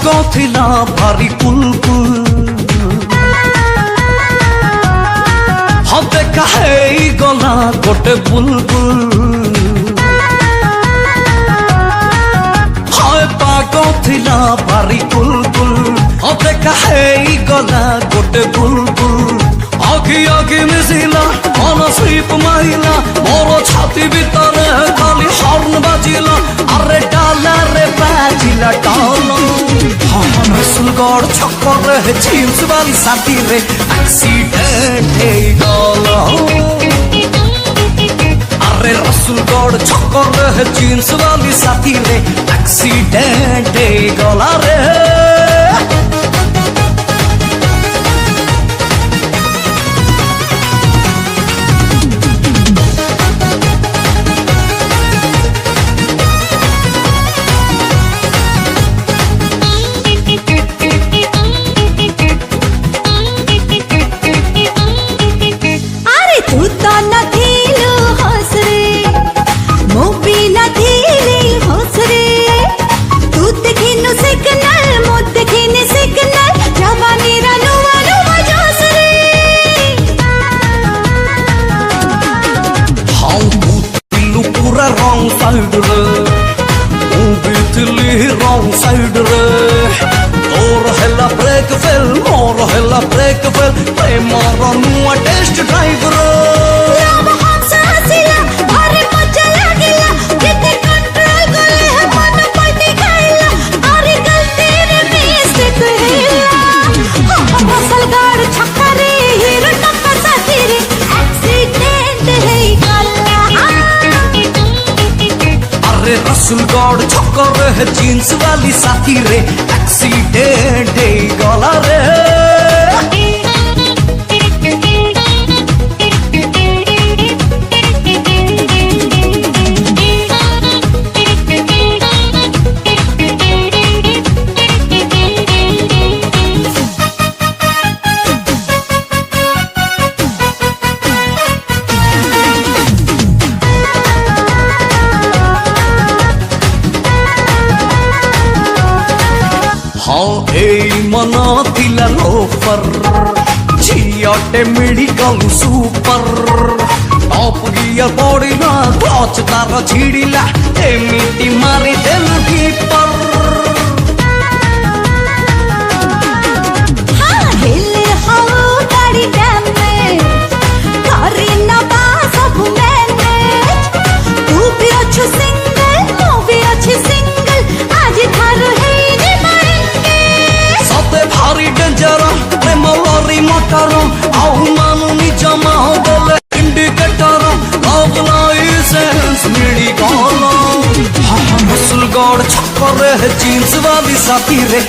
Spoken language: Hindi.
पाग थिला भारी कुलकुल हते काहे गला गोटे बुलबुल हाय पाग थिला भारी कुलकुल हते काहे गला गोटे बुलबुल आखि आखि मिसिला अनसीप माइला मोर छाती भीतर खाली हॉर्न बाजिला अरे डाला रे बाजिला डालो रसुलगढ़ छक्कर जींस वाली साथी रे एक्सीडेंट गला अरे रसुलगढ़ छक्कर जींस वाली साथी रे एक्सीडेंट गला रे wrong side re bitli wrong side re tor hella break fail mor hella break fail premar nu test drive re love hamsa hasila bhare macha lagila kete control gole मन पलटी खाइला अरे गलती रे mistake हैला फसल गाड़ छक्का रे हीरो टक्कर साथी रे एक्सीडेंट है रसुलगढ़ छक्कर जींस वाली साथी रे एक्सीडेंट गला रे हाँ मन तिला लोफर झीटे मेडिकल सुपर टॉप गियर पड़ा क्लच तार छिड़ा एमती मारी देल कीपर रसुलगढ़ छक्कर जींस वाली साथी रे